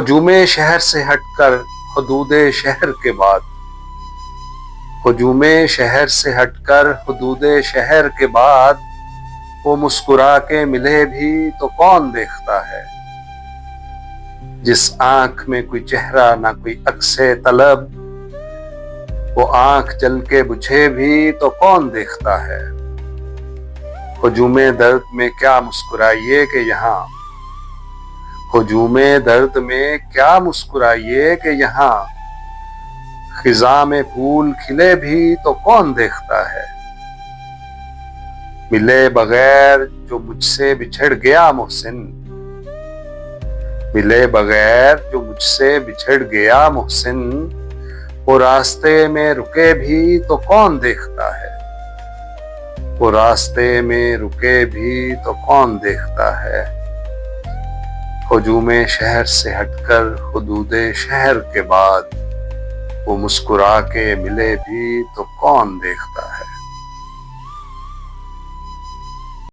हुजूमे शहर से हटकर हुदूदे शहर के बाद, हुजूमे शहर से हटकर हुदूदे शहर के बाद, वो मुस्कुरा के मिले भी तो कौन देखता है। जिस आंख में कोई चेहरा ना कोई अक्से तलब, वो आंख जल के बुझे भी तो कौन देखता है। हुजूमे दर्द में क्या मुस्कुराइए कि यहाँ, हुजूमे दर्द में क्या मुस्कुराइए कि यहाँ, खिजा में फूल खिले भी तो कौन देखता है। मिले बगैर जो मुझसे बिछड़ गया मोहसिन, मिले बगैर जो मुझसे बिछड़ गया मोहसिन, वो रास्ते में रुके भी तो कौन देखता है। वो रास्ते में रुके भी तो कौन देखता है। हुजूमे शहर से हटकर हुदूदे शहर के बाद, वो मुस्कुरा के मिले भी तो कौन देखता है।